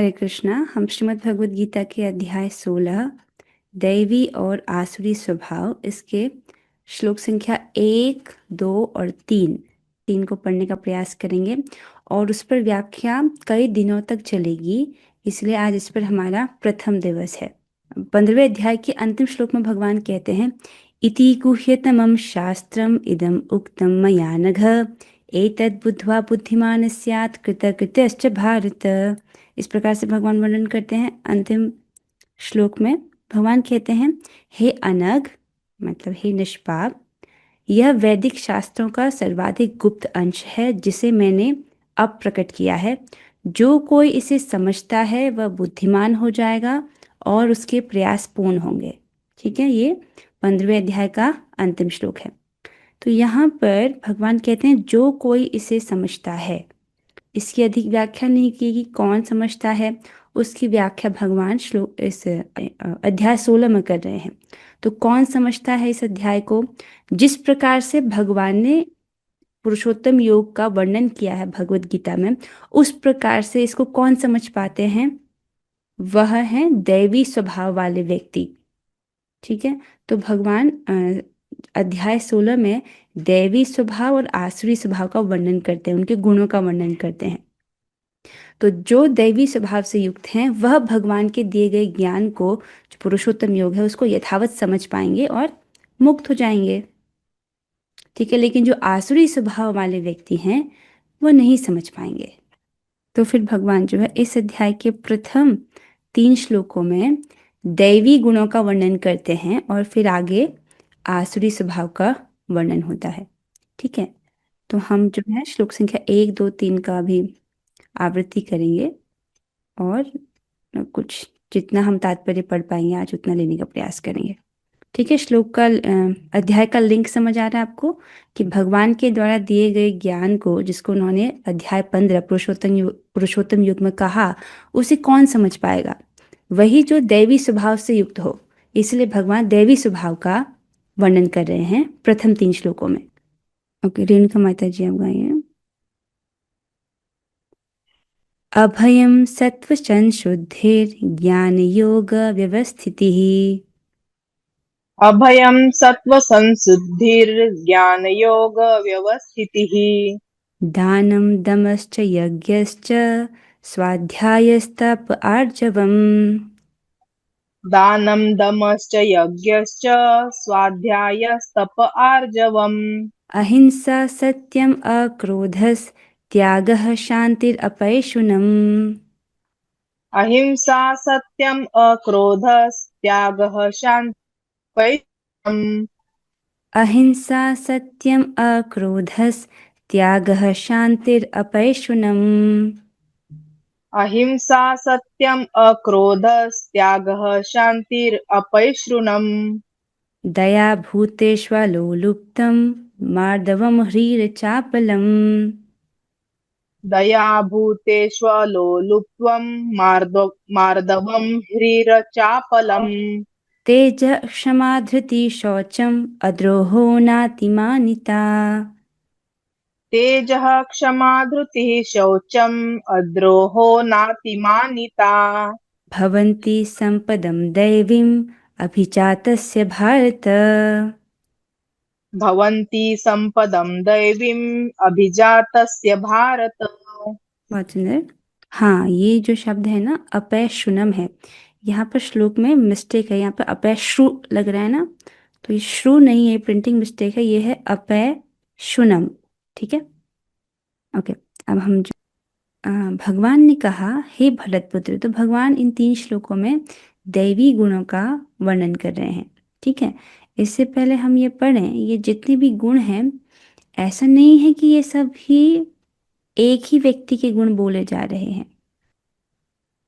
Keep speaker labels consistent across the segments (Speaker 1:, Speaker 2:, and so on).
Speaker 1: हरे कृष्णा। हम श्रीमद् भगवद गीता के अध्याय 16 दैवी और आसुरी स्वभाव, इसके श्लोक संख्या 1, 2 और 3 को पढ़ने का प्रयास करेंगे और उस पर व्याख्या कई दिनों तक चलेगी, इसलिए आज इस पर हमारा प्रथम दिवस है। 15वें अध्याय के अंतिम श्लोक में भगवान कहते हैं, इति गुह्यतमं शास्त्रम इदम उक्तम मया नघ एतद् बुद्ध्वा बुद्धिमान स्यात् कृतकृत्यश्च भारत। इस प्रकार से भगवान वर्णन करते हैं। अंतिम श्लोक में भगवान कहते हैं, हे अनघ, मतलब हे निष्पाप, यह वैदिक शास्त्रों का सर्वाधिक गुप्त अंश है जिसे मैंने अब प्रकट किया है। जो कोई इसे समझता है वह बुद्धिमान हो जाएगा और उसके प्रयास पूर्ण होंगे। ठीक है, ये 15वें अध्याय का अंतिम श्लोक है। तो यहाँ पर भगवान कहते हैं जो कोई इसे समझता है। इसकी अधिक व्याख्या नहीं की कि कौन समझता है, उसकी व्याख्या भगवान श्लोक इस अध्याय 16 में कर रहे हैं। तो कौन समझता है इस अध्याय को? जिस प्रकार से भगवान ने पुरुषोत्तम योग का वर्णन किया है भगवत गीता में, उस प्रकार से इसको कौन समझ पाते हैं? वह है दैवी स्वभाव वाले व्यक्ति। ठीक है, तो भगवान अध्याय 16 में दैवी स्वभाव और आसुरी स्वभाव का वर्णन करते हैं, उनके गुणों का वर्णन करते हैं। तो जो दैवी स्वभाव से युक्त हैं वह भगवान के दिए गए ज्ञान को, जो पुरुषोत्तम योग है, उसको यथावत समझ पाएंगे और मुक्त हो जाएंगे। ठीक है, लेकिन जो आसुरी स्वभाव वाले व्यक्ति हैं वह नहीं समझ पाएंगे। तो फिर भगवान जो है इस अध्याय के प्रथम 3 श्लोकों में दैवी गुणों का वर्णन करते हैं और फिर आगे आसुरी स्वभाव का वर्णन होता है। ठीक है, तो हम जो है श्लोक संख्या 1, 2, 3 का भी आवृत्ति करेंगे और कुछ जितना हम तात्पर्य पढ़ पाएंगे आज उतना लेने का प्रयास करेंगे। ठीक है, श्लोक का अध्याय का लिंक समझ आ रहा है आपको कि भगवान के द्वारा दिए गए ज्ञान को, जिसको उन्होंने अध्याय 15 पुरुषोत्तम युग में कहा, उसे कौन समझ पाएगा? वही जो दैवी स्वभाव से युक्त हो। इसलिए भगवान दैवी स्वभाव का वर्णन कर रहे हैं प्रथम 3 श्लोकों में। ओके, रेणुका माता जी आप गाइए। अभयं सत्त्वसंशुद्धिर्ज्ञानयोगव्यवस्थितिः
Speaker 2: अभयं सत्त्वसंशुद्धिर्ज्ञानयोगव्यवस्थितिः
Speaker 1: दानं दमश्च यज्ञश्च स्वाध्यायस्तप आर्जवम्
Speaker 2: दानं दमश्च यज्ञश्च स्वाध्यायस्तप आर्जवम्
Speaker 1: अहिंसा सत्यम् अक्रोधस्त्यागः शान्तिरपैशुनम्।
Speaker 2: अहिंसा सत्यम् अक्रोधस्त्यागः शान्तिः
Speaker 1: अहिंसा सत्यम् अक्रोधस्त्यागः शान्तिरपैशुनम्।
Speaker 2: अहिंसा सत्यम् अक्रोधस्त्यागः शान्तिरपैशृणम्
Speaker 1: दया भूतेष्वलोलुप्तं मार्दवं ह्रीरचापलम्
Speaker 2: दया भूतेष्वलोलुप्त्वम् मार्दवम् ह्रीरचापलम्
Speaker 1: तेजः क्षमा धृतिः शौचम् अद्रोहो नातिमानिता
Speaker 2: तेजः क्षमा धृतिः शौचम् अद्रोहो नातिमानिता
Speaker 1: भवन्ति सम्पदं दैवीम् अभिजातस्य भारत।
Speaker 2: भवन्ति सम्पदं दैवीम् अभिजातस्य भारत।
Speaker 1: बहुत सुंदर। हाँ, ये जो शब्द है ना, अपैशुनम है। यहाँ पर श्लोक में मिस्टेक है, यहाँ पर अपैश्रु लग रहा है ना, तो ये श्रु नहीं है, प्रिंटिंग मिस्टेक है, ये है अपैशुनम। ठीक है, ओके। अब हम जो भगवान ने कहा, हे भरत पुत्र, तो भगवान इन 3 श्लोकों में दैवी गुणों का वर्णन कर रहे हैं। ठीक है, इससे पहले हम ये पढ़ें, ये जितने भी गुण हैं, ऐसा नहीं है कि ये सब ही एक ही व्यक्ति के गुण बोले जा रहे हैं।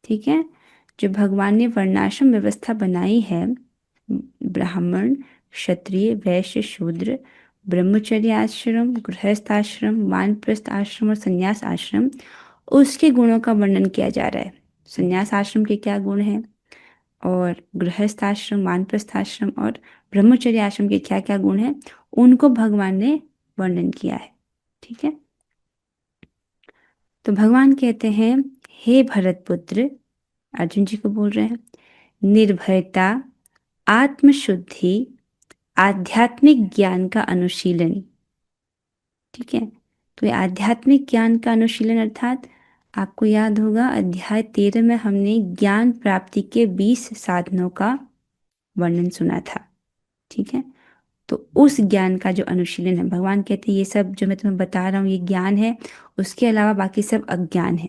Speaker 1: ठीक है, जो भगवान ने वर्णाश्रम व्यवस्था बनाई है, ब्राह्मण, क्षत्रिय, वैश्य, शूद्र, ब्रह्मचर्य आश्रम, गृहस्थ आश्रम, वानप्रस्थ आश्रम और संन्यास आश्रम, उसके गुणों का वर्णन किया जा रहा है। संन्यास आश्रम के क्या गुण हैं और गृहस्थ आश्रम, वानप्रस्थ आश्रम और ब्रह्मचर्य आश्रम के क्या क्या गुण हैं, उनको भगवान ने वर्णन किया है। ठीक है, तो भगवान कहते हैं, हे भरत पुत्र, अर्जुन जी को बोल रहे हैं। निर्भयता, आत्मशुद्धि, आध्यात्मिक ज्ञान का अनुशीलन। ठीक है, तो ये आध्यात्मिक ज्ञान का अनुशीलन अर्थात आपको याद होगा अध्याय 13 में हमने ज्ञान प्राप्ति के 20 साधनों का वर्णन सुना था। ठीक है, तो उस ज्ञान का जो अनुशीलन है, भगवान कहते हैं ये सब जो मैं तुम्हें बता रहा हूँ ये ज्ञान है, उसके अलावा बाकी सब अज्ञान है।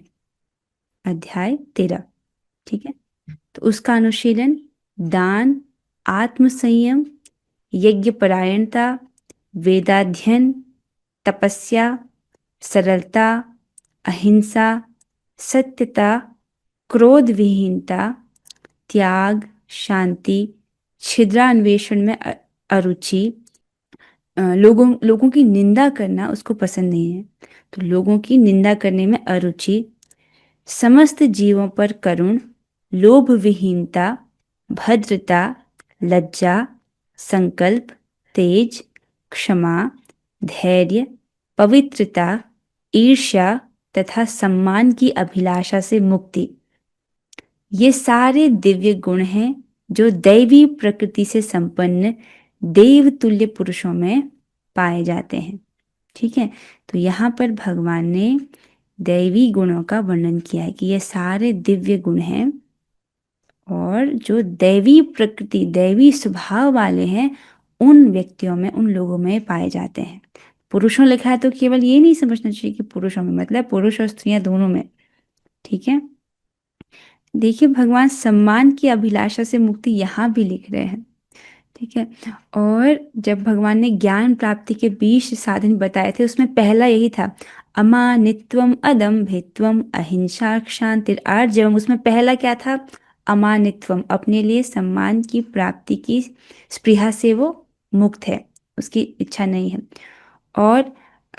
Speaker 1: अध्याय 13। ठीक है, तो उसका अनुशीलन दान, आत्मसंयम, यज्ञ परायणता, वेदाध्ययन, तपस्या, सरलता, अहिंसा, सत्यता, क्रोध विहीनता, त्याग, शांति, छिद्रान्वेषण में अरुचि, लोगों लोगों की निंदा करना उसको पसंद नहीं है, तो लोगों की निंदा करने में अरुचि, समस्त जीवों पर करुण, लोभ विहीनता, भद्रता, लज्जा, संकल्प, तेज, क्षमा, धैर्य, पवित्रता, ईर्ष्या तथा सम्मान की अभिलाषा से मुक्ति। ये सारे दिव्य गुण हैं जो दैवी प्रकृति से संपन्न देवतुल्य पुरुषों में पाए जाते हैं। ठीक है, तो यहाँ पर भगवान ने दैवी गुणों का वर्णन किया है कि ये सारे दिव्य गुण हैं और जो दैवी प्रकृति, दैवी स्वभाव वाले हैं उन व्यक्तियों में, उन लोगों में पाए जाते हैं। पुरुषों लिखा है तो केवल ये नहीं समझना चाहिए कि पुरुषों में, मतलब पुरुष और स्त्रियां दोनों में। ठीक है, देखिए भगवान सम्मान की अभिलाषा से मुक्ति यहाँ भी लिख रहे हैं। ठीक है, और जब भगवान ने ज्ञान प्राप्ति के 20 साधन बताए थे उसमें पहला यही था, अमानित्वम, अदम्भित्वम, अहिंसा, क्षांति, आर्जवम। उसमें पहला क्या था? अमानित्वम, अपने लिए सम्मान की प्राप्ति की स्पृहा से वो मुक्त है, उसकी इच्छा नहीं है। और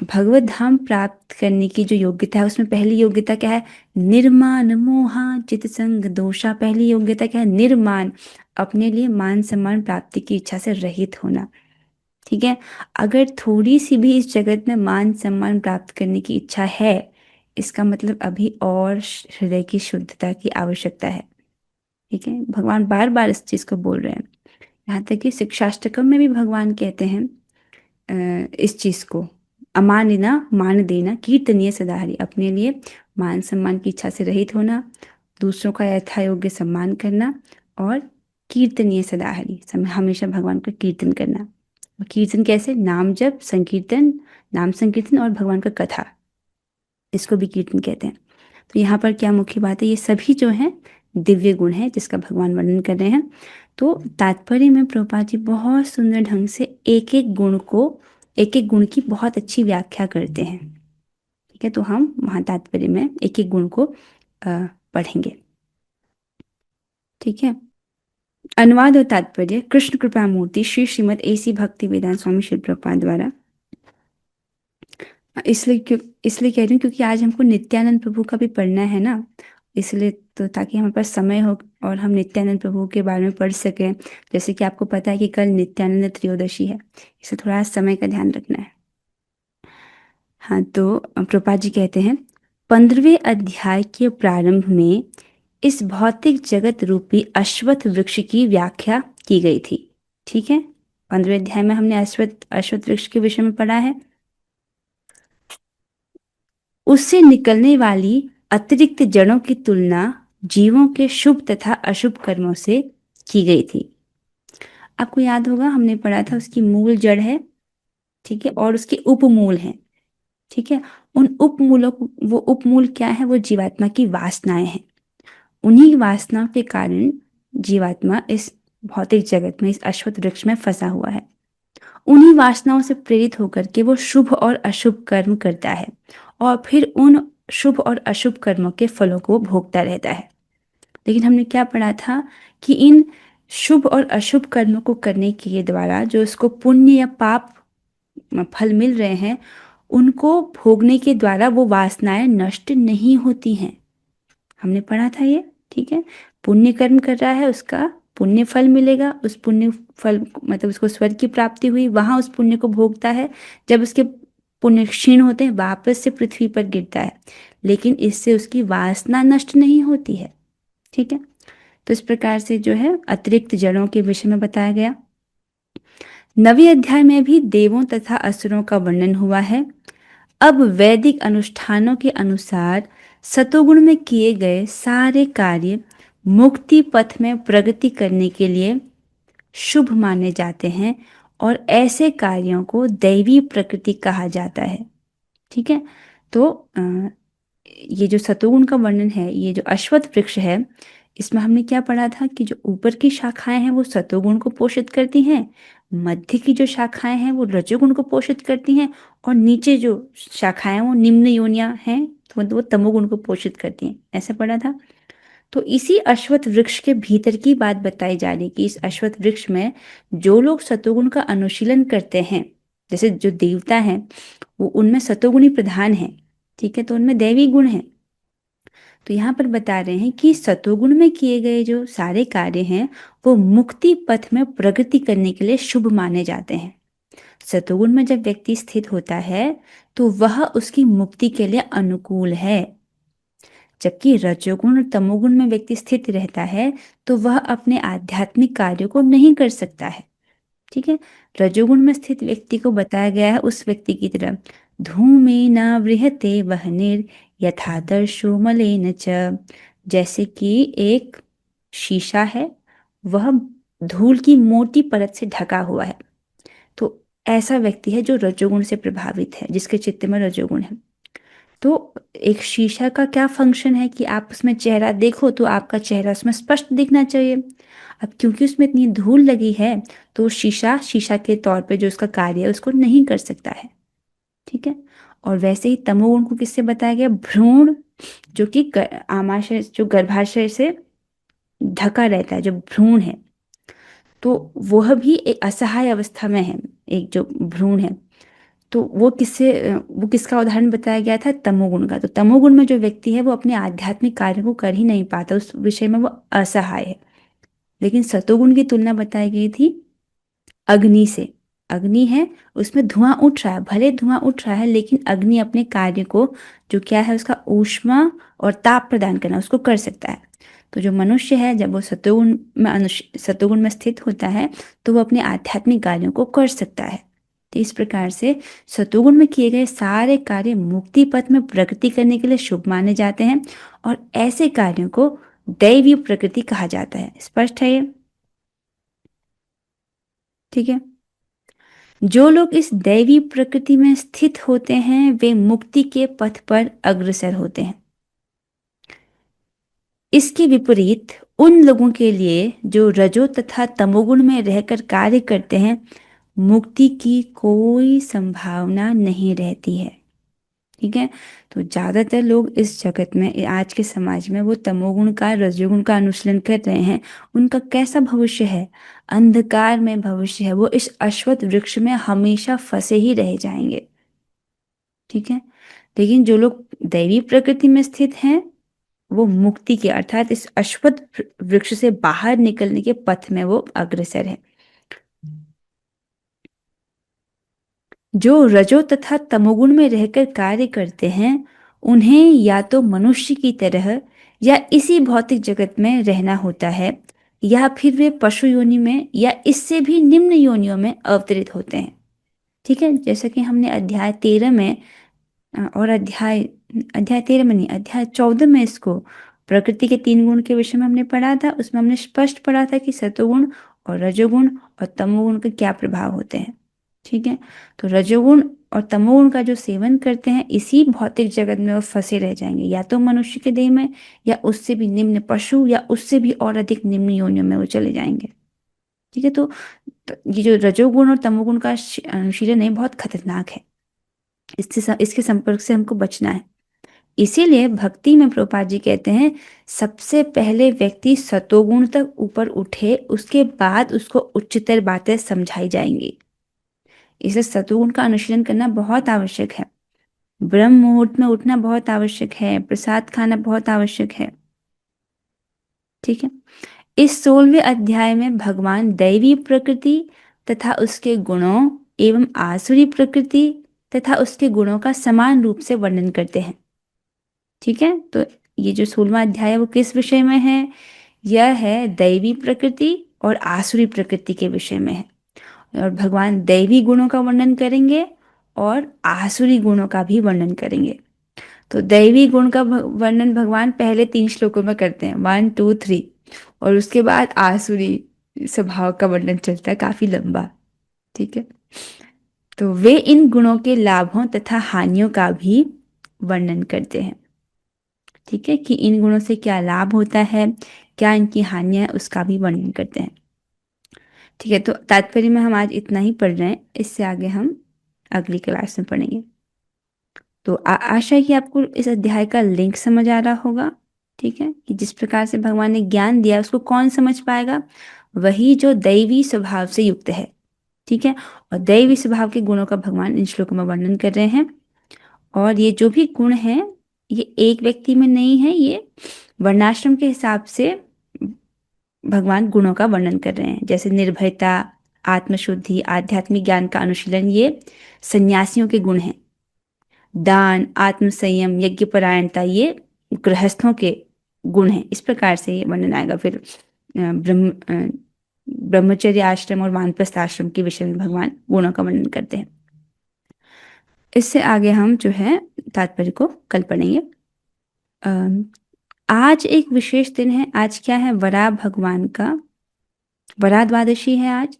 Speaker 1: भगवत धाम प्राप्त करने की जो योग्यता है उसमें पहली योग्यता क्या है? निर्माण मोहा चित संग दोषा। पहली योग्यता क्या है? निर्माण, अपने लिए मान सम्मान प्राप्ति की इच्छा से रहित होना। ठीक है, अगर थोड़ी सी भी इस जगत में मान सम्मान प्राप्त करने की इच्छा है, इसका मतलब अभी और हृदय की शुद्धता की आवश्यकता है। ठीक है, भगवान बार बार इस चीज को बोल रहे हैं। यहाँ तक कि शिक्षाष्टकम में भी भगवान कहते हैं इस चीज को, अमानिना मान देना, कीर्तनीय सदाहरि, अपने लिए मान सम्मान की इच्छा से रहित होना, दूसरों का यथा योग्य सम्मान करना, और कीर्तनीय सदाहरि, हमेशा भगवान का कीर्तन करना। और कीर्तन कैसे? नाम जप, संकीर्तन, नाम संकीर्तन और भगवान का कथा, इसको भी कीर्तन कहते हैं। तो यहाँ पर क्या मुख्य बात है? ये सभी जो हैं दिव्य गुण हैं जिसका भगवान वर्णन कर रहे हैं। तो तात्पर्य में प्रभुपाद जी बहुत सुंदर ढंग से एक एक गुण को, एक एक गुण की बहुत अच्छी व्याख्या करते हैं। ठीक है, तो हम वहाँ तात्पर्य में एक एक गुण को पढ़ेंगे। ठीक है, अनुवाद और तात्पर्य कृष्ण कृपा मूर्ति श्री श्रीमद एसी भक्ति वेदांत स्वामी श्री प्रभुपाद द्वारा। इसलिए कह रही हूँ क्योंकि आज हमको नित्यानंद प्रभु का भी पढ़ना है ना, इसलिए, तो ताकि हमारे पास समय हो और हम नित्यानंद प्रभु के बारे में पढ़ सकें। जैसे कि आपको पता है कि कल नित्यानंद त्रयोदशी है, इसे थोड़ा समय का ध्यान रखना है। हाँ, तो प्रभुपाद जी कहते हैं 15वें अध्याय के प्रारंभ में इस भौतिक जगत रूपी अश्वत्थ वृक्ष की व्याख्या की गई थी। ठीक है, 15वें अध्याय में हमने अश्वत्थ वृक्ष के विषय में पढ़ा है। उससे निकलने वाली अतिरिक्त जड़ों की तुलना जीवों के शुभ तथा अशुभ कर्मों से की गई थी। आपको याद होगा हमने पढ़ा था उसकी मूल जड़ है, ठीक है, और उसके उपमूल हैं। ठीक है, उन उपमूलों को, वो उपमूल क्या है? वो जीवात्मा की वासनाएं हैं। उन्हीं वासनाओं के कारण जीवात्मा इस भौतिक जगत में, इस अश्वत्थ वृक्ष में फंसा हुआ है। उन्हीं वासनाओं से प्रेरित होकर के वो शुभ और अशुभ कर्म करता है और फिर उन शुभ और अशुभ कर्मों के फलों को भोगता रहता है। लेकिन हमने क्या पढ़ा था कि इन शुभ और अशुभ कर्मों को करने के द्वारा जो इसको पुण्य या पाप फल मिल रहे हैं, उनको भोगने के द्वारा वो वासनाएं नष्ट नहीं होती हैं। हमने पढ़ा था ये। ठीक है, पुण्य कर्म कर रहा है, उसका पुण्य फल मिलेगा, उस पुण्य फल मतलब उसको स्वर्ग की प्राप्ति हुई, वहां उस पुण्य को भोगता है। जब उसके पुण्य क्षीण होते हैं वापस से पृथ्वी पर गिरता है, लेकिन इससे उसकी वासना नष्ट नहीं होती है। ठीक है, तो इस प्रकार से जो है अतिरिक्त जड़ों के विषय में बताया गया। 9वें अध्याय में भी देवों तथा असुरों का वर्णन हुआ है। अब वैदिक अनुष्ठानों के अनुसार सतोगुण में किए गए सारे कार्य मुक्ति पथ में प्रगति करने के लिए शुभ माने जाते हैं और ऐसे कार्यों को दैवी प्रकृति कहा जाता है। ठीक है, तो ये जो सतोगुण का वर्णन है, ये जो अश्वत्थ वृक्ष है, इसमें हमने क्या पढ़ा था कि जो ऊपर की शाखाएं हैं वो सतोगुण को पोषित करती हैं, मध्य की जो शाखाएं हैं वो रजोगुण को पोषित करती हैं, और नीचे जो शाखाएं वो निम्न योनियां हैं तो वो तमोगुण को पोषित करती हैं, ऐसा पढ़ा था। तो इसी अश्वत्थ वृक्ष के भीतर की बात बताई जा रही कि इस अश्वत्थ वृक्ष में जो लोग सतोगुण का अनुशीलन करते हैं, जैसे जो देवता हैं वो उनमें सतोगुणी प्रधान है, ठीक है, तो उनमें दैवी गुण है। तो यहाँ पर बता रहे हैं कि सतोगुण में किए गए जो सारे कार्य हैं वो मुक्ति पथ में प्रगति करने के लिए शुभ माने जाते हैं। सतोगुण में जब व्यक्ति स्थित होता है तो वह उसकी मुक्ति के लिए अनुकूल है, जबकि रजोगुण और तमोगुण में व्यक्ति स्थित रहता है तो वह अपने आध्यात्मिक कार्यों को नहीं कर सकता है। ठीक है, रजोगुण में स्थित व्यक्ति को बताया गया है उस व्यक्ति की तरह, धूमे न वृहते वहनिर यथादर्शो मलेन च, जैसे कि एक शीशा है, वह धूल की मोटी परत से ढका हुआ है। तो ऐसा व्यक्ति है जो रजोगुण से प्रभावित है, जिसके चित्त में रजोगुण है। तो एक शीशा का क्या फंक्शन है कि आप उसमें चेहरा देखो तो आपका चेहरा उसमें स्पष्ट दिखना चाहिए। अब क्योंकि उसमें इतनी धूल लगी है तो शीशा शीशा के तौर पे जो उसका कार्य है उसको नहीं कर सकता है। ठीक है, और वैसे ही तमोगुण को किससे बताया गया, भ्रूण, जो कि आमाशय जो गर्भाशय से ढका रहता है, जो भ्रूण है, तो वह भी एक असहाय अवस्था में है, एक जो भ्रूण है। तो वो किसका उदाहरण बताया गया था, तमोगुण का। तो तमोगुण में जो व्यक्ति है वो अपने आध्यात्मिक कार्य को कर ही नहीं पाता, उस विषय में वो असहाय है। लेकिन सतोगुण की तुलना बताई गई थी अग्नि से। अग्नि है, उसमें धुआं उठ रहा है, भले धुआं उठ रहा है लेकिन अग्नि अपने कार्य को, जो क्या है उसका ऊष्मा और ताप प्रदान करना, उसको कर सकता है। तो जो मनुष्य है जब वो सतोगुण में स्थित होता है तो वो अपने आध्यात्मिक कार्यों को कर सकता है। तो इस प्रकार से सतोगुण में किए गए सारे कार्य मुक्ति पथ में प्रगति करने के लिए शुभ माने जाते हैं और ऐसे कार्यों को दैवी प्रकृति कहा जाता है। स्पष्ट है ये? ठीक है, जो लोग इस दैवी प्रकृति में स्थित होते हैं वे मुक्ति के पथ पर अग्रसर होते हैं। इसके विपरीत उन लोगों के लिए जो रजो तथा तमोगुण में रहकर कार्य करते हैं मुक्ति की कोई संभावना नहीं रहती है। ठीक है, तो ज्यादातर लोग इस जगत में, आज के समाज में, वो तमोगुण का रजोगुण का अनुशीलन कर रहे हैं। उनका कैसा भविष्य है, अंधकार में भविष्य है, वो इस अश्वत्थ वृक्ष में हमेशा फंसे ही रह जाएंगे। ठीक है, लेकिन जो लोग दैवी प्रकृति में स्थित हैं वो मुक्ति के अर्थात इस अश्वत्थ वृक्ष से बाहर निकलने के पथ में वो अग्रसर है। जो रजो तथा तमोगुण में रहकर कार्य करते हैं उन्हें या तो मनुष्य की तरह या इसी भौतिक जगत में रहना होता है, या फिर वे पशु योनि में या इससे भी निम्न योनियों में अवतरित होते हैं। ठीक है, जैसा कि हमने अध्याय 13 में और अध्याय अध्याय 13 में नहीं, अध्याय 14 में इसको प्रकृति के 3 गुण के विषय में हमने पढ़ा था। उसमें हमने स्पष्ट पढ़ा था कि सतोगुण और रजोगुण और तमोगुण के क्या प्रभाव होते हैं। ठीक है, तो रजोगुण और तमोगुण का जो सेवन करते हैं इसी भौतिक जगत में वो फंसे रह जाएंगे, या तो मनुष्य के देह में या उससे भी निम्न पशु या उससे भी और अधिक निम्न योनियों में वो चले जाएंगे। ठीक है, तो ये जो रजोगुण और तमोगुण का अनुशीलन है बहुत खतरनाक है, इसके संपर्क से हमको बचना है। इसीलिए भक्ति में प्रभुपाद जी कहते हैं सबसे पहले व्यक्ति सतोगुण तक ऊपर उठे, उसके बाद उसको उच्चतर बातें समझाई जाएंगी। इसलिए सतोगुण का अनुशीलन करना बहुत आवश्यक है, ब्रह्म मुहूर्त में उठना बहुत आवश्यक है, प्रसाद खाना बहुत आवश्यक है। ठीक है, इस 16वें अध्याय में भगवान दैवी प्रकृति तथा उसके गुणों एवं आसुरी प्रकृति तथा उसके गुणों का समान रूप से वर्णन करते हैं। ठीक है, तो ये जो 16वां अध्याय है वो किस विषय में है? यह है दैवी प्रकृति और आसुरी प्रकृति के विषय में है। और भगवान दैवी गुणों का वर्णन करेंगे और आसुरी गुणों का भी वर्णन करेंगे। तो दैवी गुण का वर्णन भगवान पहले 3 श्लोकों में करते हैं, 1, 2, 3। और उसके बाद आसुरी स्वभाव का वर्णन चलता है काफी लंबा। ठीक है। तो वे इन गुणों के लाभों तथा हानियों का भी वर्णन करते हैं। ठीक है, कि इन गुणों से क्या लाभ होता है, क्या इनकी हानियां है, उसका भी वर्णन करते हैं। ठीक है, तो तात्पर्य में हम आज इतना ही पढ़ रहे हैं, इससे आगे हम अगली क्लास में पढ़ेंगे। तो आशा है कि आपको इस अध्याय का लिंक समझ आ रहा होगा। ठीक है, कि जिस प्रकार से भगवान ने ज्ञान दिया उसको कौन समझ पाएगा? वही जो दैवी स्वभाव से युक्त है। ठीक है, और दैवी स्वभाव के गुणों का भगवान इन श्लोकों में वर्णन कर रहे हैं। और ये जो भी गुण हैं ये एक व्यक्ति में नहीं है, ये वर्णाश्रम के हिसाब से भगवान गुणों का वर्णन कर रहे हैं। जैसे निर्भयता, आत्मशुद्धि, आध्यात्मिक ज्ञान का अनुशीलन, ये सन्यासियों के गुण हैं। दान, आत्मसंयम, यज्ञपरायणता, ये गृहस्थों के गुण हैं। इस प्रकार से ये वर्णन आएगा। फिर ब्रह्मचर्य आश्रम और वानप्रस्थ आश्रम के विषय में भगवान गुणों का वर्णन करते हैं। इससे आगे हम जो है तात्पर्य को कल पढ़ेंगे। आज एक विशेष दिन है। आज क्या है? वराह भगवान का वराह द्वादशी है आज।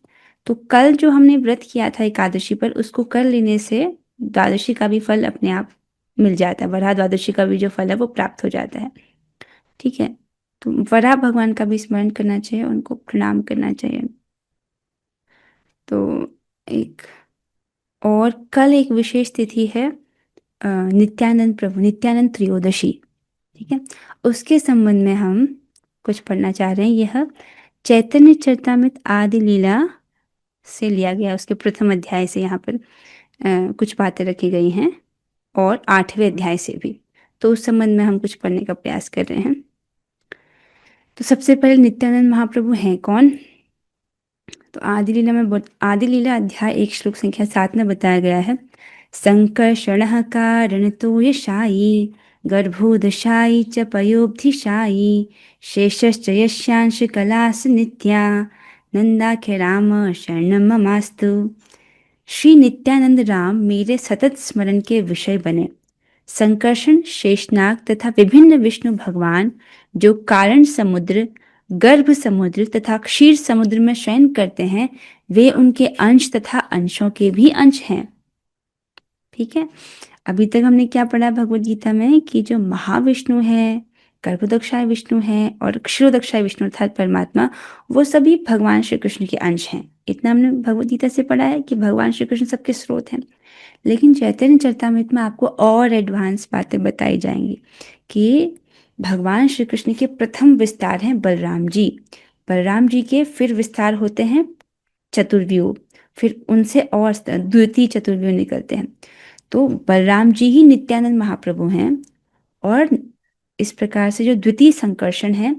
Speaker 1: तो कल जो हमने व्रत किया था एकादशी पर, उसको कर लेने से द्वादशी का भी फल अपने आप मिल जाता है। वराह द्वादशी का भी जो फल है वो प्राप्त हो जाता है। ठीक है, तो वराह भगवान का भी स्मरण करना चाहिए, उनको प्रणाम करना चाहिए। तो एक और कल एक विशेष तिथि है, नित्यानंद प्रभु, नित्यानंद त्रयोदशी। ठीक है, उसके संबंध में हम कुछ पढ़ना चाह रहे हैं। यह चैतन्य चरितामृत आदि लीला से लिया गया, उसके प्रथम अध्याय से यहाँ पर कुछ बातें रखी गई हैं, और 8वें अध्याय से भी। तो उस संबंध में हम कुछ पढ़ने का प्रयास कर रहे हैं। तो सबसे पहले नित्यानंद महाप्रभु हैं कौन? तो आदि लीला अध्याय 1 श्लोक संख्या 7 में बताया गया है। संकर्षण कारण तो यशायी, गर्भोदशायी च पयोब्धिशायी, शेषश्च यस्यांश कलास नित्या, नंदाख्य राम शरणम ममास्तु। श्री नित्यानंद राम मेरे सतत स्मरण के विषय बने। संकर्षण, शेषनाग तथा विभिन्न विष्णु भगवान जो कारण समुद्र, गर्भ समुद्र तथा क्षीर समुद्र में शयन करते हैं, वे उनके अंश तथा अंशों के भी अंश हैं। ठीक है, अभी तक हमने क्या पढ़ा भगवत गीता में, कि जो महाविष्णु है, गर्भोदक्षाय विष्णु है और क्षीरोदक्षाय विष्णु अर्थात परमात्मा, वो सभी भगवान श्री कृष्ण के अंश हैं। इतना हमने भगवत गीता से पढ़ा है कि भगवान श्री कृष्ण सबके स्रोत हैं। लेकिन चैतन्य चरितामृत में आपको और एडवांस बातें बताई जाएंगी कि भगवान श्री कृष्ण के प्रथम विस्तार हैं बलराम जी। बलराम जी के फिर विस्तार होते हैं चतुर्व्यूह, फिर उनसे और द्वितीय चतुर्व्यूह निकलते हैं। तो बलराम जी ही नित्यानंद महाप्रभु हैं। और इस प्रकार से जो द्वितीय संकर्षण है,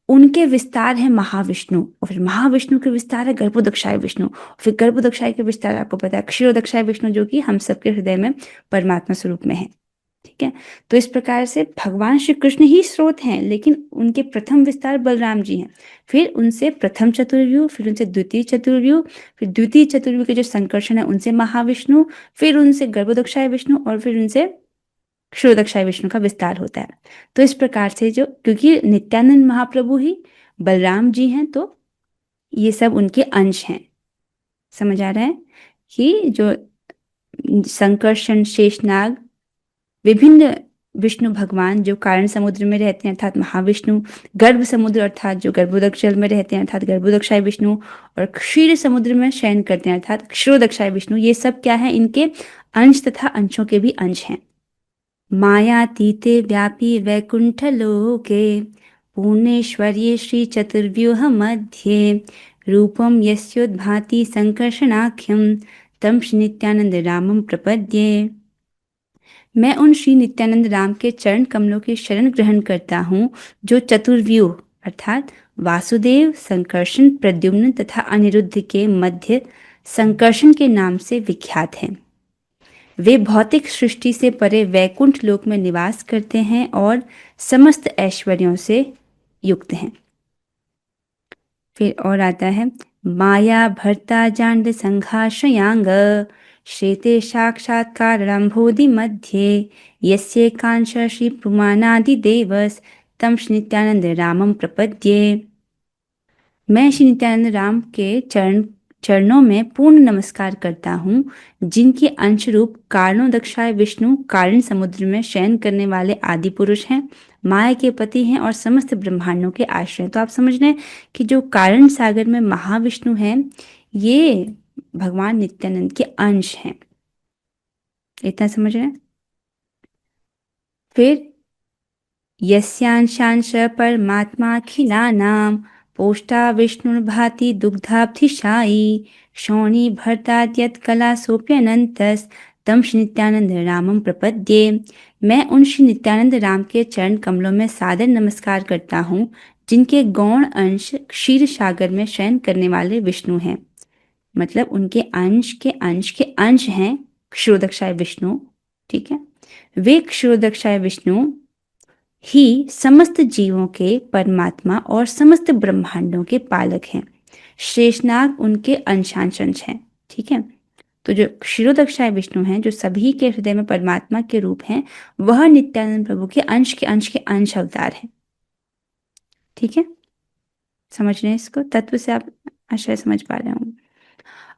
Speaker 1: उनके विस्तार है महाविष्णु, और फिर महाविष्णु के विस्तार है गर्भोदक्षाय विष्णु, फिर गर्भोदक्षाय के विस्तार आपको पता है क्षीरोदक्षाय विष्णु, जो कि हम सबके हृदय में परमात्मा स्वरूप में है। ठीक है, तो इस प्रकार से भगवान श्री कृष्ण ही स्रोत हैं, लेकिन उनके प्रथम विस्तार बलराम जी हैं। फिर उनसे प्रथम चतुर्व्यूह, फिर उनसे द्वितीय चतुर्व्यूह, फिर द्वितीय चतुर्व्यूह के जो संकर्षण है उनसे महाविष्णु, फिर उनसे गर्भोदक्षाय विष्णु, और फिर उनसे क्षीरोदक्षाय विष्णु का विस्तार होता है। तो इस प्रकार से जो, क्योंकि नित्यानंद महाप्रभु ही बलराम जी हैं, तो ये सब उनके अंश हैं। समझ आ रहा है कि जो संकर्षण, शेषनाग, विभिन्न विष्णु भगवान जो कारण समुद्र में रहते हैं अर्थात महाविष्णु, गर्भ समुद्र अर्थात जो गर्भोदक जल में रहते हैं अर्थात गर्भोदक्षाय विष्णु, और क्षीर समुद्र में शयन करते हैं अर्थात क्षीरोदक्षाय विष्णु, ये सब क्या है? इनके अंश तथा अंशों के भी अंश हैं। मायातीते व्यापी वैकुंठ लोके, पूर्णेश्वर्ये श्री चतुर्व्यूह मध्ये, रूपम यस्योद्भाति संकर्षणाख्यम, तम श्री नित्यानंद रामम प्रपद्ये। मैं उन श्री नित्यानंद राम के चरण कमलों की शरण ग्रहण करता हूँ, जो चतुर्व्यूह अर्थात वासुदेव, संकर्षण, प्रद्युम्न तथा अनिरुद्ध के मध्य संकर्षण के नाम से विख्यात हैं। वे भौतिक सृष्टि से परे वैकुंठ लोक में निवास करते हैं और समस्त ऐश्वर्यों से युक्त हैं। फिर और आता है, माया भर्ता जांड संघाशयांग श्रेते साक्षात्कारम्भोधि मध्ये यस्य कांश श्री पुमानादि देवस तम श्री नित्यानंद रामम प्रपद्ये। मैं श्री नित्यानंद राम के चरणों में पूर्ण नमस्कार करता हूँ, जिनके अंश रूप कारणोदक्षाय विष्णु कारण समुद्र में शयन करने वाले आदि पुरुष हैं, माया के पति हैं और समस्त ब्रह्मांडों के आश्रय। तो आप समझ रहे हैं कि जो कारण सागर में महाविष्णु हैं, ये भगवान नित्यानंद के अंश हैं। इतना समझ रहे हैं। फिर यस्यांशांश परमात्माखिलानां पोष्टा विष्णुर्भाति दुग्धाब्धिशायी शौणी भरताद्यत् कला सोप्यनंतस तम श्री नित्यानंद रामम प्रपद्ये। मैं उन श्री नित्यानंद राम के चरण कमलों में सादर नमस्कार करता हूँ, जिनके गौण अंश क्षीर सागर में शयन करने वाले विष्णु हैं। मतलब उनके अंश के अंश हैं क्षीरोदक्षाय विष्णु। ठीक है, वे क्षीरोदक्षाय विष्णु ही समस्त जीवों के परमात्मा और समस्त ब्रह्मांडों के पालक हैं। शेषनाग उनके अंशांश हैं। ठीक है, तो जो क्षीरोदक्षाय विष्णु हैं, जो सभी के हृदय में परमात्मा के रूप हैं, वह नित्यानंद प्रभु के अंश अवतार हैं। ठीक है, समझ रहे हैं इसको? तत्व से आप आशय समझ पा रहे होंगे।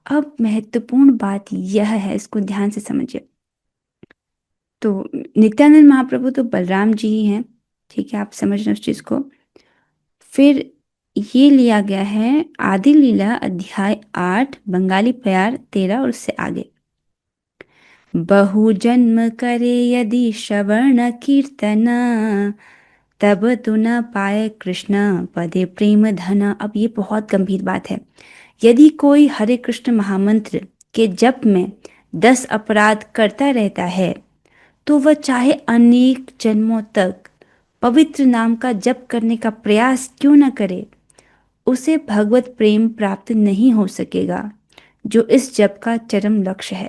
Speaker 1: अब महत्वपूर्ण बात यह है, इसको ध्यान से समझिए। तो नित्यानंद महाप्रभु तो बलराम जी ही हैं। ठीक है, आप समझ रहे हैं उस चीज को। फिर ये लिया गया है आदि लीला अध्याय 8 बंगाली प्यार 13 और उससे आगे। बहु जन्म करे यदि श्रवण कीर्तन तब तु न पाए कृष्ण पदे प्रेम धन। अब ये बहुत गंभीर बात है। यदि कोई हरे कृष्ण महामंत्र के जप में 10 अपराध करता रहता है, तो वह चाहे अनेक जन्मों तक पवित्र नाम का जप करने का प्रयास क्यों न करे, उसे भगवत प्रेम प्राप्त नहीं हो सकेगा, जो इस जप का चरम लक्ष्य है।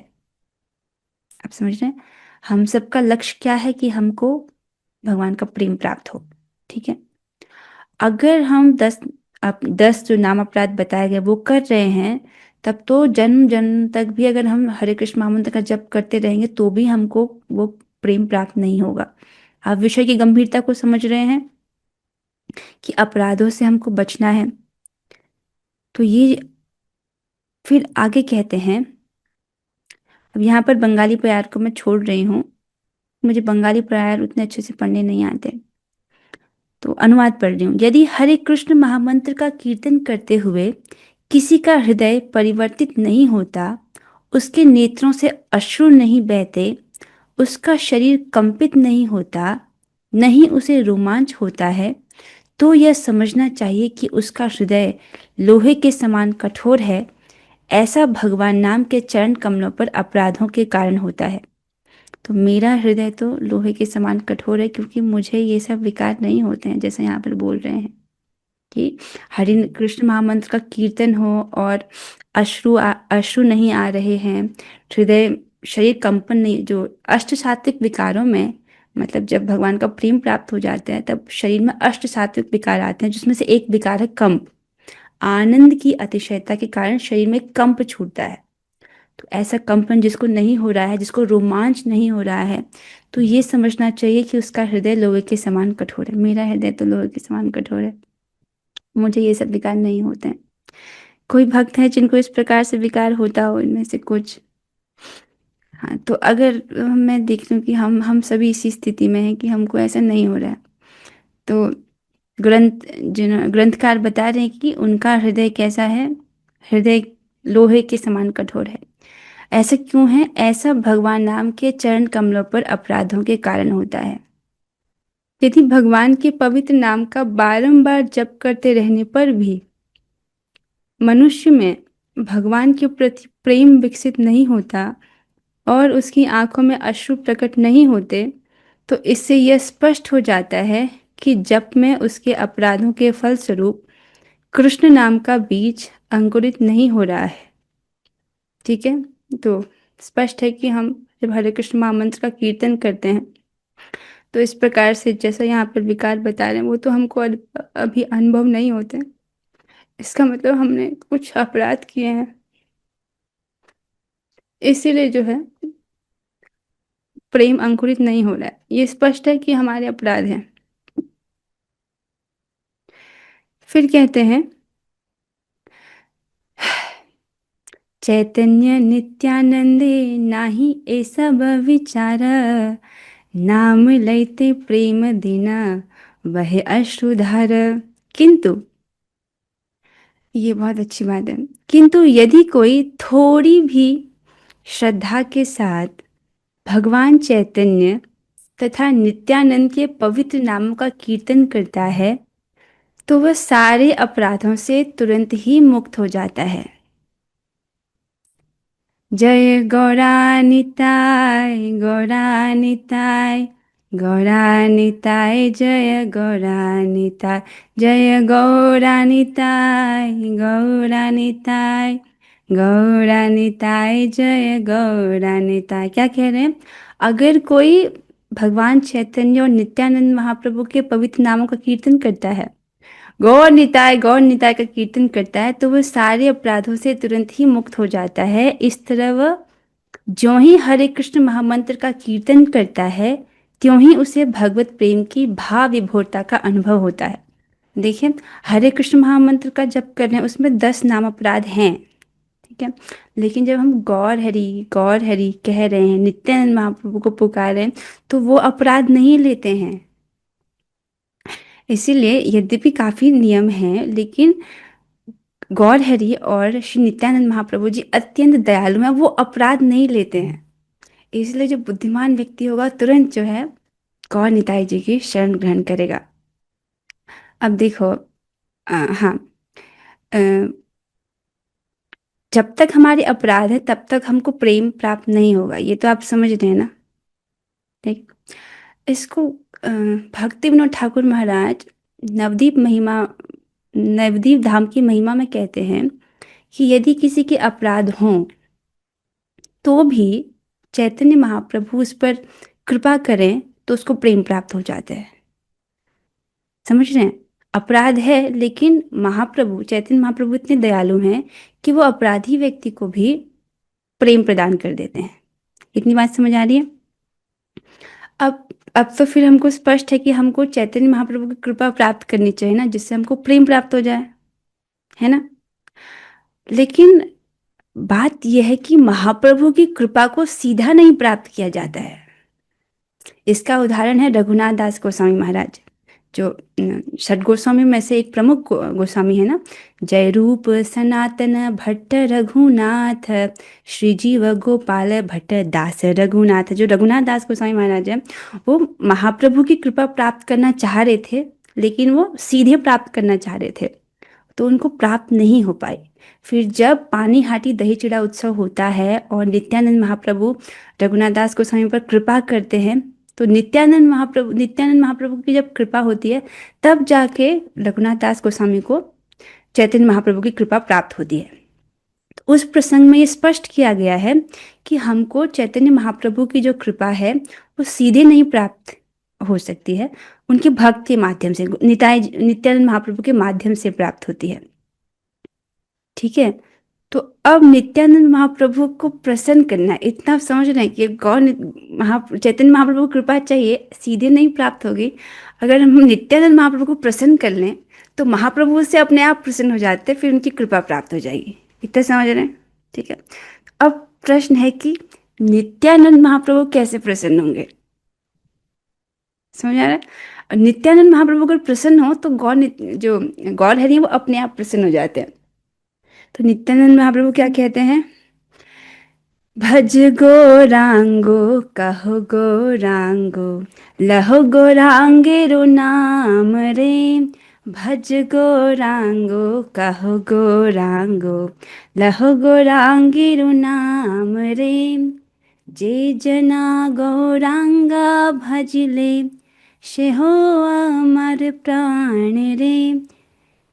Speaker 1: आप समझ रहे हैं? हम सबका लक्ष्य क्या है? कि हमको भगवान का प्रेम प्राप्त हो। ठीक है, अगर हम 10 जो नाम अपराध बताए गए वो कर रहे हैं, तब तो जन्म जन्म तक भी अगर हम हरे कृष्ण महामंत्र का जप करते रहेंगे तो भी हमको वो प्रेम प्राप्त नहीं होगा। आप विषय की गंभीरता को समझ रहे हैं कि अपराधों से हमको बचना है। तो ये फिर आगे कहते हैं। अब यहाँ पर बंगाली प्यार को मैं छोड़ रही हूँ, मुझे बंगाली प्यार उतने अच्छे से पढ़ने नहीं आते, तो अनुवाद पढ़ रही हूँ। यदि हरे कृष्ण महामंत्र का कीर्तन करते हुए किसी का हृदय परिवर्तित नहीं होता, उसके नेत्रों से अश्रु नहीं बहते, उसका शरीर कंपित नहीं होता, नहीं उसे रोमांच होता है, तो यह समझना चाहिए कि उसका हृदय लोहे के समान कठोर है। ऐसा भगवान नाम के चरण कमलों पर अपराधों के कारण होता है। तो मेरा हृदय तो लोहे के समान कठोर है, क्योंकि मुझे ये सब विकार नहीं होते हैं, जैसे यहाँ पर बोल रहे हैं कि हरि कृष्ण महामंत्र का कीर्तन हो और अश्रु नहीं आ रहे हैं, हृदय शरीर कंपन नहीं। जो अष्ट सात्विक विकारों में, मतलब जब भगवान का प्रेम प्राप्त हो जाता है तब शरीर में अष्ट सात्विक विकार आते हैं, जिसमें से एक विकार है कंप। आनंद की अतिशयता के कारण शरीर में कंप छूटता है। तो ऐसा कंपन जिसको नहीं हो रहा है, जिसको रोमांच नहीं हो रहा है, तो ये समझना चाहिए कि उसका हृदय लोहे के समान कठोर है। मेरा हृदय तो लोहे के समान कठोर है, मुझे ये सब विकार नहीं होते हैं। कोई भक्त है जिनको इस प्रकार से विकार होता हो, इनमें से कुछ? हाँ, तो अगर मैं देख लूँ कि हम सभी इसी स्थिति में हैं कि हमको ऐसा नहीं हो रहा है, तो ग्रंथ जिन ग्रंथकार बता रहे हैं कि उनका हृदय कैसा है? हृदय लोहे के समान कठोर है। ऐसा क्यों है? ऐसा भगवान नाम के चरण कमलों पर अपराधों के कारण होता है। यदि भगवान के पवित्र नाम का बारंबार जप करते रहने पर भी मनुष्य में भगवान के प्रति प्रेम विकसित नहीं होता और उसकी आंखों में अश्रु प्रकट नहीं होते, तो इससे यह स्पष्ट हो जाता है कि जप में उसके अपराधों के फलस्वरूप कृष्ण नाम का बीज अंकुरित नहीं हो रहा है। ठीक है, तो स्पष्ट है कि हम जब हरे कृष्ण महामंत्र का कीर्तन करते हैं, तो इस प्रकार से जैसा यहाँ पर विकार बता रहे हैं वो तो हमको अभी अनुभव नहीं होते। इसका मतलब हमने कुछ अपराध किए हैं, इसीलिए जो है प्रेम अंकुरित नहीं हो रहा है। ये स्पष्ट है कि हमारे अपराध हैं। फिर कहते हैं, चैतन्य नित्यानंदे नाही ए सब विचार, नाम लैते प्रेम दीना वह अश्रुधार। किंतु, ये बहुत अच्छी बात है, किंतु यदि कोई थोड़ी भी श्रद्धा के साथ भगवान चैतन्य तथा नित्यानंद के पवित्र नामों का कीर्तन करता है, तो वह सारे अपराधों से तुरंत ही मुक्त हो जाता है। जय गौरानिताय गौरानिताय गौरानिताय, जय गौरानिताय, जय गौरानिताय गौरानिताय गौरानिताय, जय गौरानिताय। क्या कह रहे हैं? अगर कोई भगवान चैतन्य और नित्यानंद महाप्रभु के पवित्र नामों का कीर्तन करता है, गौर निताय का कीर्तन करता है, तो वह सारे अपराधों से तुरंत ही मुक्त हो जाता है। इस तरह वह ज्यों ही हरे कृष्ण महामंत्र का कीर्तन करता है, त्यों ही उसे भगवत प्रेम की भाव विभोरता का अनुभव होता है। देखिए, हरे कृष्ण महामंत्र का जप कर रहे हैं, उसमें 10 नाम अपराध हैं, ठीक है। लेकिन जब हम गौर हरि कह रहे हैं, नित्यानंद महाप्रभु को पुकार रहे हैं, तो वो अपराध नहीं लेते हैं। इसीलिए यद्यपि काफी नियम हैं, लेकिन गौर हरि और श्री नित्यानंद महाप्रभु जी अत्यंत दयालु हैं, वो अपराध नहीं लेते हैं। इसलिए जो बुद्धिमान व्यक्ति होगा तुरंत जो है गौर निताई जी की शरण ग्रहण करेगा। अब देखो, हाँ, अ, जब तक हमारे अपराध है तब तक हमको प्रेम प्राप्त नहीं होगा, ये तो आप समझ रहे हैं ना। ठीक, इसको भक्ति विनोद ठाकुर महाराज नवदीप महिमा नवदीप धाम की महिमा में कहते हैं कि यदि किसी के अपराध हों तो भी चैतन्य महाप्रभु उस पर कृपा करें तो उसको प्रेम प्राप्त हो जाता है। समझ रहे हैं? अपराध है, लेकिन महाप्रभु चैतन्य महाप्रभु इतने दयालु हैं कि वो अपराधी व्यक्ति को भी प्रेम प्रदान कर देते हैं। इतनी बात समझ आ रही है? अब तो फिर हमको स्पष्ट है कि हमको चैतन्य महाप्रभु की कृपा प्राप्त करनी चाहिए ना, जिससे हमको प्रेम प्राप्त हो जाए, है ना। लेकिन बात यह है कि महाप्रभु की कृपा को सीधा नहीं प्राप्त किया जाता है। इसका उदाहरण है रघुनाथ दास गोस्वामी महाराज, जो षट गोस्वामी में से एक प्रमुख गोस्वामी है ना। जय रूप सनातन भट्ट रघुनाथ, श्री जीव गोपाल भट्ट दास रघुनाथ। जो रघुनाथ दास गोस्वामी महाराज है, वो महाप्रभु की कृपा प्राप्त करना चाह रहे थे, लेकिन वो सीधे प्राप्त करना चाह रहे थे, तो उनको प्राप्त नहीं हो पाई। फिर जब पानी हाटी दही चिड़ा उत्सव होता है और नित्यानंद महाप्रभु रघुनाथ दास गोस्वामी पर कृपा करते हैं, तो नित्यानंद महाप्रभु की जब कृपा होती है, तब जाके रघुनाथ दास गोस्वामी को चैतन्य महाप्रभु की कृपा प्राप्त होती है। तो उस प्रसंग में ये स्पष्ट किया गया है कि हमको चैतन्य महाप्रभु की जो कृपा है वो सीधे नहीं प्राप्त हो सकती है, उनके भक्त के माध्यम से, नित्यानंद महाप्रभु के माध्यम से प्राप्त होती है। ठीक है। तो अब नित्यानंद महाप्रभु को प्रसन्न करना है, इतना आप समझ रहे हैं कि चैतन्य महाप्रभु को कृपा चाहिए, सीधे नहीं प्राप्त होगी। अगर हम नित्यानंद महाप्रभु को प्रसन्न कर लें तो महाप्रभु से अपने आप प्रसन्न हो जाते हैं, फिर उनकी कृपा प्राप्त हो जाएगी। इतना समझ रहे हैं? ठीक है। अब प्रश्न है कि नित्यानंद महाप्रभु कैसे प्रसन्न होंगे? समझ आ रहा है? और नित्यानंद महाप्रभु अगर प्रसन्न हो तो जो गौर हरि है वो अपने आप प्रसन्न हो जाते हैं। तो नित्यानंद महाप्रभु क्या कहते हैं? भज गौरांगो कहो गौरांगो, लहो गौरांगेरो नाम रे। भज गौरांगो कहो गौरांगो, लहो गौरांगेरो नाम रे। जे जना गौरांगा भजले, से हो अमर प्राण रे।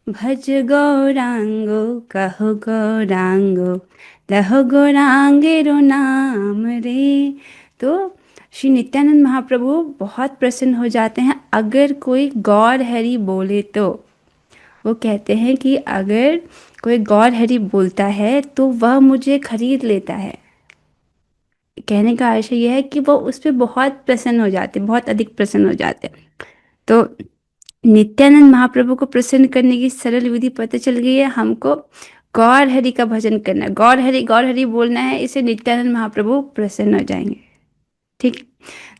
Speaker 1: भज गौरांगो कहो गौरांगो, लहो गौरांगेरो नाम रे। तो श्री नित्यानंद महाप्रभु बहुत प्रसन्न हो जाते हैं अगर कोई गौर हरि बोले तो। वो कहते हैं कि अगर कोई गौर हरि बोलता है तो वह मुझे खरीद लेता है। कहने का आशय यह है कि वो उस पर बहुत प्रसन्न हो जाते, बहुत अधिक प्रसन्न हो जाते। तो नित्यानंद महाप्रभु को प्रसन्न करने की सरल विधि पता चल गई है हमको। गौर हरि का भजन करना है, गौर हरि बोलना है, इससे नित्यानंद महाप्रभु प्रसन्न हो जाएंगे। ठीक।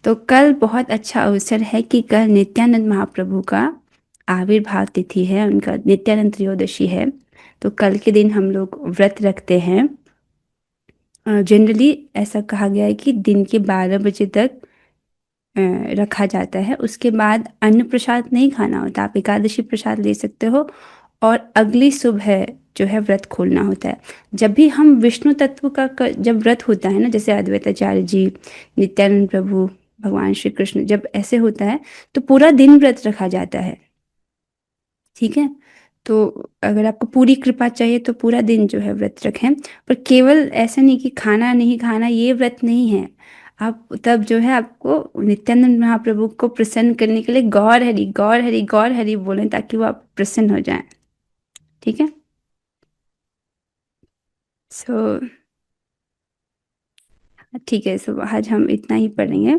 Speaker 1: तो कल बहुत अच्छा अवसर है कि कल नित्यानंद महाप्रभु का आविर्भाव तिथि है, उनका नित्यानंद त्रयोदशी है। तो कल के दिन हम लोग व्रत रखते हैं। जनरली ऐसा कहा गया है कि दिन के 12 बजे तक रखा जाता है। उसके बाद अन्न प्रसाद नहीं खाना होता, आप एकादशी प्रसाद ले सकते हो और अगली सुबह जो है व्रत खोलना होता है। जब भी हम विष्णु तत्व का जब व्रत होता है ना, जैसे अद्वैताचार्य जी, नित्यानंद प्रभु, भगवान श्री कृष्ण, जब ऐसे होता है तो पूरा दिन व्रत रखा जाता है। ठीक है। तो अगर आपको पूरी कृपा चाहिए तो पूरा दिन जो है व्रत रखें, पर केवल ऐसा नहीं कि खाना नहीं खाना, ये व्रत नहीं है। आप तब जो है आपको नित्यानंद महाप्रभु को प्रसन्न करने के लिए गौर हरि गौर हरि गौर हरि बोलें ताकि वो आप प्रसन्न हो जाएं। ठीक है। सो ठीक है, सो आज हम इतना ही पढ़ेंगे।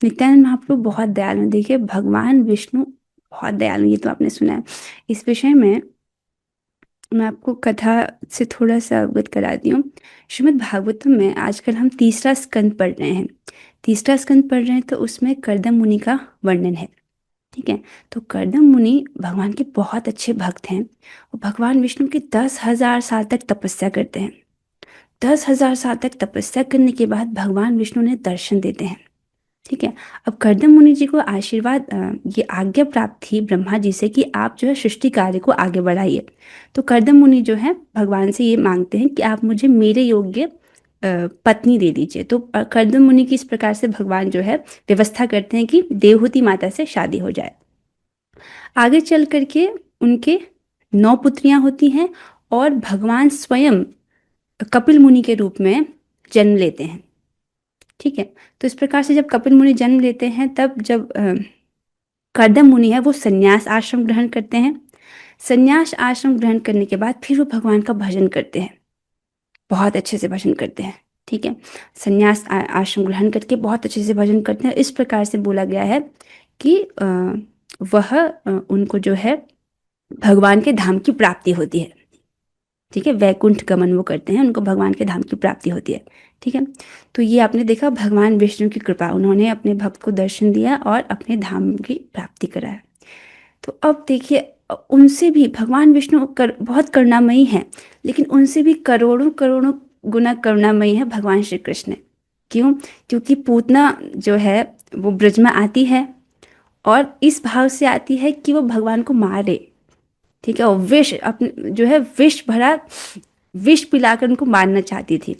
Speaker 1: नित्यानंद महाप्रभु बहुत दयालु हैं। देखिए भगवान विष्णु बहुत दयालु, ये तो आपने सुना है। इस विषय में मैं आपको कथा से थोड़ा सा अवगत कराती हूँ। श्रीमद् भागवतम में आजकल हम तीसरा स्कंद पढ़ रहे हैं। तीसरा स्कंद पढ़ रहे हैं तो उसमें कर्दम मुनि का वर्णन है। ठीक है। तो कर्दम मुनि भगवान के बहुत अच्छे भक्त हैं। वो भगवान विष्णु के 10,000 साल तक तपस्या करते हैं। 10,000 साल तक तपस्या करने के बाद भगवान विष्णु ने दर्शन देते हैं। ठीक है। अब कर्दम मुनि जी को आशीर्वाद, ये आज्ञा प्राप्त थी ब्रह्मा जी से कि आप जो है सृष्टि कार्य को आगे बढ़ाइए। तो कर्दम मुनि जो है भगवान से ये मांगते हैं कि आप मुझे मेरे योग्य पत्नी दे दीजिए। तो कर्दम मुनि की इस प्रकार से भगवान जो है व्यवस्था करते हैं कि देवहूति माता से शादी हो जाए। आगे चल करके उनके 9 पुत्रियां होती हैं और भगवान स्वयं कपिल मुनि के रूप में जन्म लेते हैं। ठीक है। तो इस प्रकार से जब कपिल मुनि जन्म लेते हैं तब जब कर्दम मुनि है वो संन्यास आश्रम ग्रहण करते हैं। संन्यास आश्रम ग्रहण करने के बाद फिर वो भगवान का भजन करते हैं, बहुत अच्छे से भजन करते हैं। ठीक है। संन्यास आश्रम ग्रहण करके बहुत अच्छे से भजन करते हैं। इस प्रकार से बोला गया है कि वह उनको जो है भगवान के धाम की प्राप्ति होती है। ठीक है। वैकुंठ गमन वो करते हैं, उनको भगवान के धाम की प्राप्ति होती है। ठीक है। तो ये आपने देखा भगवान विष्णु की कृपा, उन्होंने अपने भक्त को दर्शन दिया और अपने धाम की प्राप्ति कराया। तो अब देखिए उनसे भी भगवान विष्णु बहुत करुणामयी हैं, लेकिन उनसे भी करोड़ों करोड़ों गुना करुणामयी है भगवान श्री कृष्ण। क्यों? क्योंकि पूतना जो है वो ब्रज में आती है और इस भाव से आती है कि वो भगवान को मारे। ठीक है। और विष अपने जो है विष भरा विष पिलाकर उनको मारना चाहती थी।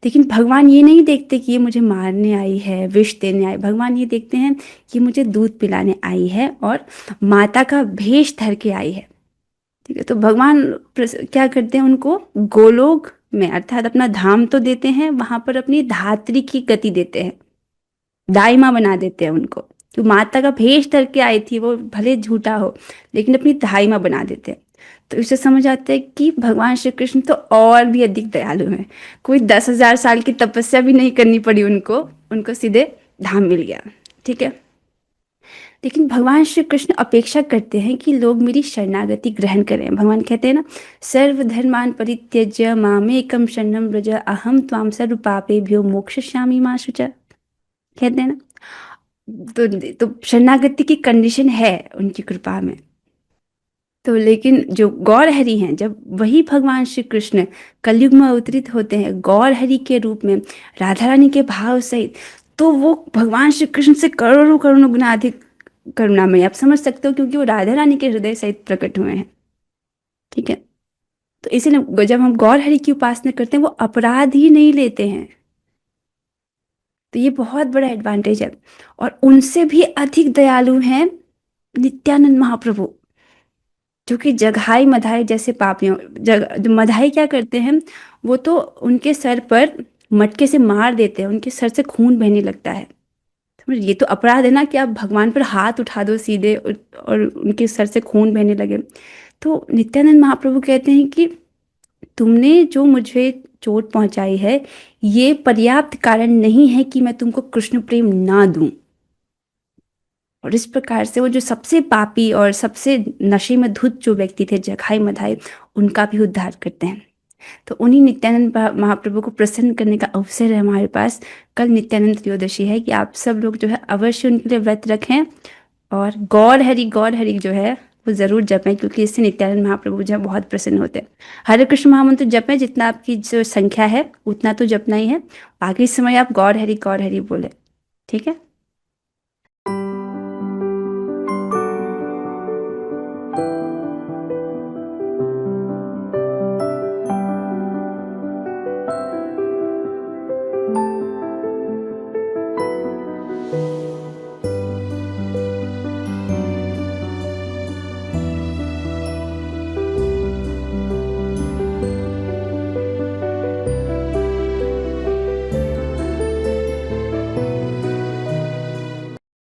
Speaker 1: लेकिन भगवान ये नहीं देखते कि ये मुझे मारने आई है, विष देने आई। भगवान ये देखते हैं कि मुझे दूध पिलाने आई है और माता का भेष धर के आई है। ठीक है। तो भगवान क्या करते हैं, उनको गोलोक में अर्थात अपना धाम तो देते हैं, वहां पर अपनी धात्री की गति देते हैं, दाई माँ बना देते हैं उनको। तो माता का भेष धर के आई थी, वो भले झूठा हो लेकिन अपनी दाई माँ बना देते हैं। तो इससे समझ आता है कि भगवान श्री कृष्ण तो और भी अधिक दयालु हैं। कोई 10,000 साल की तपस्या भी नहीं करनी पड़ी उनको, उनको सीधे धाम मिल गया। ठीक है। लेकिन भगवान श्री कृष्ण अपेक्षा करते हैं कि लोग मेरी शरणागति ग्रहण करें। भगवान कहते हैं ना, सर्वधर्मान परित्यज्य मामेकम शरणं व्रज अहम त्वाम सर्व पापेभ्यो मोक्षयिष्यामि मा शुच। कहते हैं ना। तो शरणागति की कंडीशन है उनकी कृपा में। तो लेकिन जो गौर हरि हैं, जब वही भगवान श्री कृष्ण कलयुग में अवतरित होते हैं गौर हरि के रूप में राधा रानी के भाव सहित, तो वो भगवान श्री कृष्ण से करोड़ों करोड़ों गुना अधिक करुणामय, आप समझ सकते हो, क्योंकि वो राधा रानी के हृदय सहित प्रकट हुए हैं। ठीक है। तो इसीलिए जब हम गौर हरि की उपासना करते हैं वो अपराध ही नहीं लेते हैं। तो ये बहुत बड़ा एडवांटेज है। और उनसे भी अधिक दयालु हैं नित्यानंद महाप्रभु। जो कि जघाई मधाई जैसे पापियों जो मधाई क्या करते हैं, वो तो उनके सर पर मटके से मार देते हैं, उनके सर से खून बहने लगता है। समझ, ये तो अपराध है ना कि आप भगवान पर हाथ उठा दो सीधे और उनके सर से खून बहने लगे। तो नित्यानंद महाप्रभु कहते हैं कि तुमने जो मुझे चोट पहुंचाई है, ये पर्याप्त कारण नहीं है कि मैं तुमको कृष्ण प्रेम ना दूं। और इस प्रकार से वो जो सबसे पापी और सबसे नशे में धुत जो व्यक्ति थे जखाई मधाई, उनका भी उद्धार करते हैं। तो उन्हीं नित्यानंद महाप्रभु को प्रसन्न करने का अवसर है हमारे पास। कल नित्यानंद त्रयोदशी है कि आप सब लोग जो है अवश्य उनके लिए व्रत रखें और गौर हरि जो है वो जरूर जपें, क्योंकि इससे नित्यानंद महाप्रभु जो है बहुत प्रसन्न होते हैं। हरे कृष्ण महामंत्र जपें, जितना आपकी जो संख्या है उतना तो जपना ही है। बाकी समय आप गौर हरि बोले। ठीक है।